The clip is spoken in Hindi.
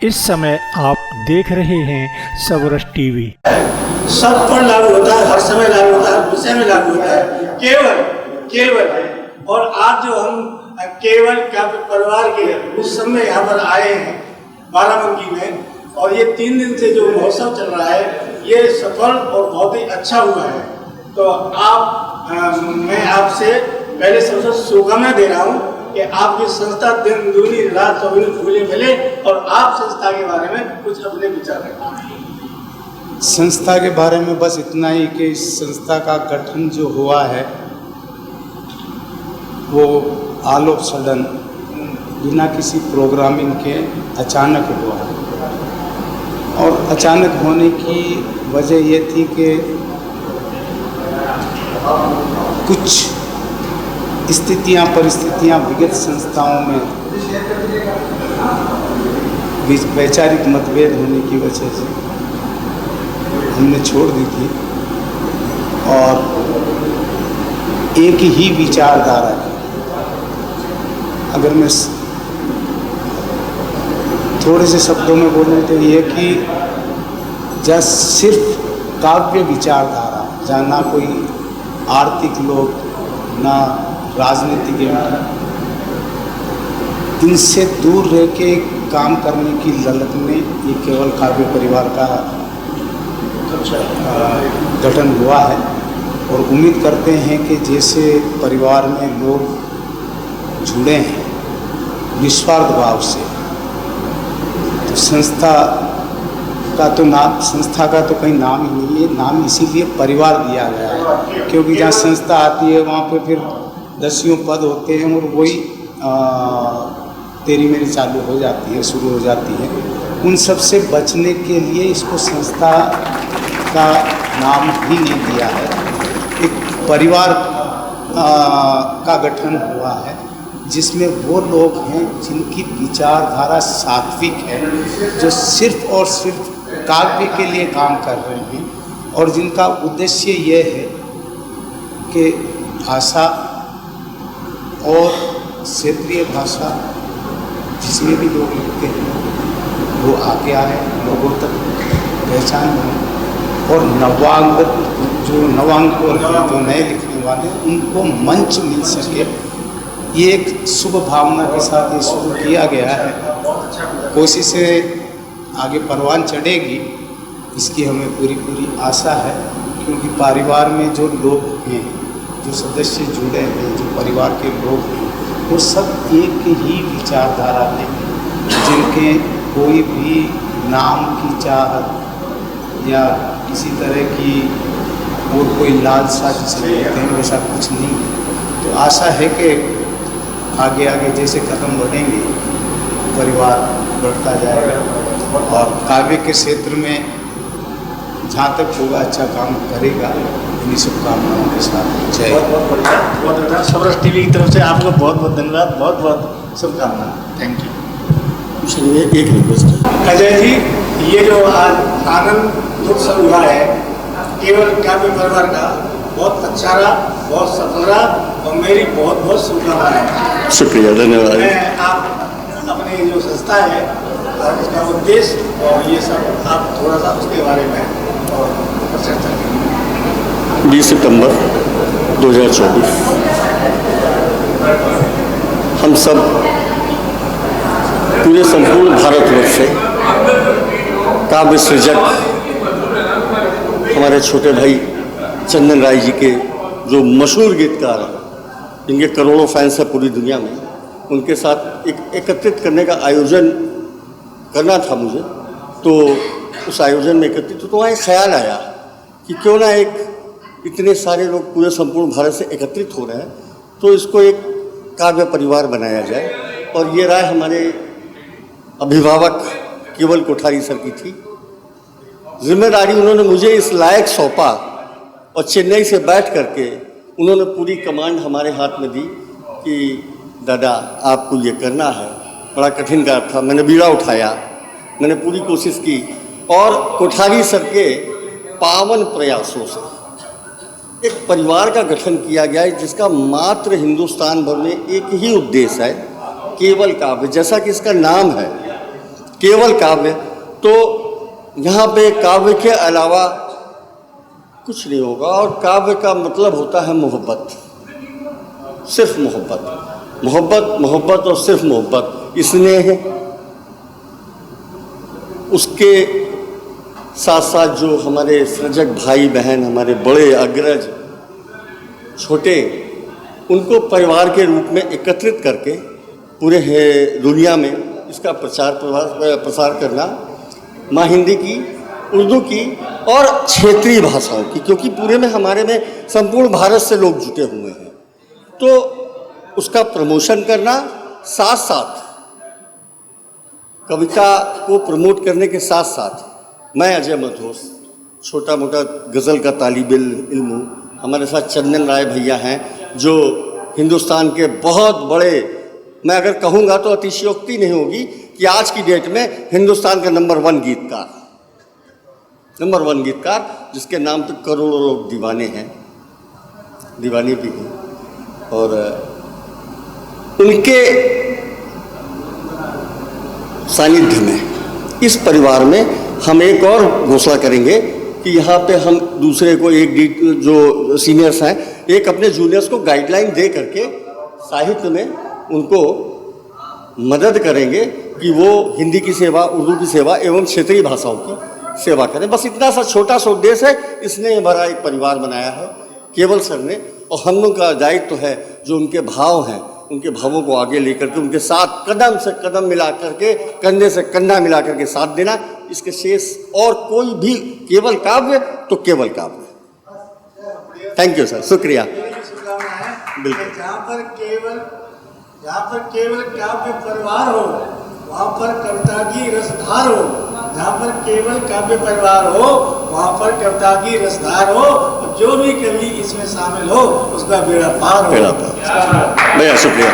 इस समय आप देख रहे हैं सबरस टीवी। सब पर लागू होता है, हर समय लागू होता है, हर विषय में लागू होता है। केवल केवल और आज जो हम केवल काव्य परिवार के उस समय यहाँ पर आए हैं बाराबंकी में, और ये 3 दिन से जो महोत्सव चल रहा है ये सफल और बहुत ही अच्छा हुआ है। तो मैं आपसे पहले सबसे शुभकामना दे रहा हूँ कि आपकी संस्था दिन दूनी रात चौबीस फूले मिले, और आप संस्था के बारे में कुछ अपने विचार रखें। संस्था के बारे में बस इतना ही कि इस संस्था का गठन जो हुआ है वो ऑल ऑफ सडन बिना किसी प्रोग्रामिंग के अचानक हुआ है। और अचानक होने की वजह ये थी कि कुछ स्थितियाँ परिस्थितियाँ विगत संस्थाओं में वैचारिक मतभेद होने की वजह से हमने छोड़ दी थी, और एक ही विचारधारा की, अगर मैं थोड़े से शब्दों में बोलूँ तो ये कि जहाँ सिर्फ काव्य विचारधारा, जहाँ ना कोई आर्थिक लोग ना राजनीतिक इनसे दूर रह के काम करने की ललक में ये केवल काव्य परिवार का गठन हुआ है। और उम्मीद करते हैं कि जैसे परिवार में लोग जुड़े हैं निस्वार्थ भाव से, तो संस्था का तो कहीं नाम ही नहीं है। नाम इसीलिए परिवार दिया गया है क्योंकि जहाँ संस्था आती है वहाँ पे फिर दसियों पद होते हैं, और वही तेरी मेरी चालू हो जाती है, शुरू हो जाती है। उन सब से बचने के लिए इसको संस्था का नाम ही नहीं दिया है। एक परिवार का गठन हुआ है जिसमें वो लोग हैं जिनकी विचारधारा सात्विक है, जो सिर्फ और सिर्फ काव्य के लिए काम कर रहे हैं, और जिनका उद्देश्य ये है कि भाषा और क्षेत्रीय भाषा जिसमें भी लोग लिखते हैं वो आगे आए, लोगों तक पहचान हो, और नवांग और जो नए लिखने वाले उनको मंच मिल सके। ये एक शुभ भावना के साथ ये शुरू किया गया है। कोशिशें आगे परवान चढ़ेगी इसकी हमें पूरी आशा है, क्योंकि परिवार में जो लोग हैं, जो सदस्य जुड़े हैं, जो परिवार के लोग हैं, वो सब एक ही विचारधारा हैं, जिनके कोई भी नाम की चाहत या किसी तरह की और कोई लालसा जिसे कहते हैं वैसा कुछ नहीं है। तो आशा है कि आगे जैसे कदम बढ़ेंगे परिवार बढ़ता जाएगा, और काव्य के क्षेत्र में जहाँ तक होगा अच्छा काम करेगा। इन्हीं शुभकामनाओं के साथ जय। बहुत अच्छा। सबरस टीवी की तरफ से आपको बहुत बहुत धन्यवाद, बहुत बहुत शुभकामना। Thank you. एक रिक्वेस्ट है अजय जी, ये जो आज आनंद उत्सव हुआ है केवल काव्य परिवार का, बहुत अच्छा रहा, बहुत सफल रहा, और मेरी बहुत बहुत शुभकामनाएं। शुक्रिया, धन्यवाद। मैं आप अपनी जो संस्था है और इसका उद्देश्य और ये सब आप थोड़ा सा उसके बारे में और चर्चा करें। 20 सितंबर 2024 हम सब पूरे संपूर्ण भारतवर्ष से काव्य सृजक हमारे छोटे भाई चंदन राय जी के जो मशहूर गीतकार हैं, जिनके करोड़ों फैंस हैं पूरी दुनिया में, उनके साथ एक एकत्रित करने का आयोजन करना था मुझे। तो उस आयोजन में एकत्रित तो वहाँ एक ख्याल आया कि क्यों ना एक इतने सारे लोग पूरे संपूर्ण भारत से एकत्रित हो रहे हैं, तो इसको एक काव्य परिवार बनाया जाए। और ये राय हमारे अभिभावक केवल कोठारी सर की थी। जिम्मेदारी उन्होंने मुझे इस लायक सौंपा, और चेन्नई से बैठ करके उन्होंने पूरी कमांड हमारे हाथ में दी कि दादा आपको ये करना है। बड़ा कठिन कार्य था, मैंने बीड़ा उठाया, मैंने पूरी कोशिश की, और कोठारी सर के पावन प्रयासों से एक परिवार का गठन किया गया है, जिसका मात्र हिंदुस्तान भर में एक ही उद्देश्य है, केवल काव्य। जैसा कि इसका नाम है केवल काव्य, तो यहाँ पे काव्य के अलावा कुछ नहीं होगा। और काव्य का मतलब होता है मोहब्बत, सिर्फ मोहब्बत, मोहब्बत, मोहब्बत और सिर्फ मोहब्बत। स्नेह, उसके साथ साथ जो हमारे सृजक भाई बहन, हमारे बड़े अग्रज, छोटे, उनको परिवार के रूप में एकत्रित करके पूरे दुनिया में इसका प्रसार करना, माँ हिंदी की, उर्दू की और क्षेत्रीय भाषाओं की, क्योंकि पूरे में हमारे में संपूर्ण भारत से लोग जुटे हुए हैं, तो उसका प्रमोशन करना, साथ साथ कविता को प्रमोट करने के साथ साथ मैं अजय मधोस, छोटा मोटा गज़ल का तालिब इल्म हूँ। हमारे साथ चंदन राय भैया हैं जो हिंदुस्तान के बहुत बड़े, मैं अगर कहूँगा तो अतिशयोक्ति नहीं होगी कि आज की डेट में हिंदुस्तान का नंबर 1 गीतकार, जिसके नाम पे करोड़ों लोग दीवाने हैं, दीवाने भी हैं। और उनके सानिध्य में इस परिवार में हम एक और घोषणा करेंगे कि यहाँ पे हम दूसरे को जो सीनियर्स हैं, एक अपने जूनियर्स को गाइडलाइन दे करके साहित्य में उनको मदद करेंगे कि वो हिंदी की सेवा, उर्दू की सेवा एवं क्षेत्रीय भाषाओं की सेवा करें। बस इतना सा छोटा सा उद्देश्य है। इसने बड़ा एक परिवार बनाया है केवल सर ने, और हम लोग का दायित्व तो है जो उनके भाव हैं, उनके भावों को आगे लेकर के उनके साथ कदम से कदम मिला करके, कंधे से कंधा मिला करके साथ देना। इसके शेष और कोई भी, केवल काव्य तो केवल काव्य। थैंक यू सर, शुक्रिया। बिल्कुल। जहाँ पर केवल काव्य परिवार हो, वहाँ पर कविता की रसधार हो। जहाँ पर केवल काव्य परिवार हो, वहाँ पर कविता की रसधार हो। जो भी कवि इसमें शामिल हो, उसका बेड़ा पार हो। बेड़ा पार। शुक्रिया।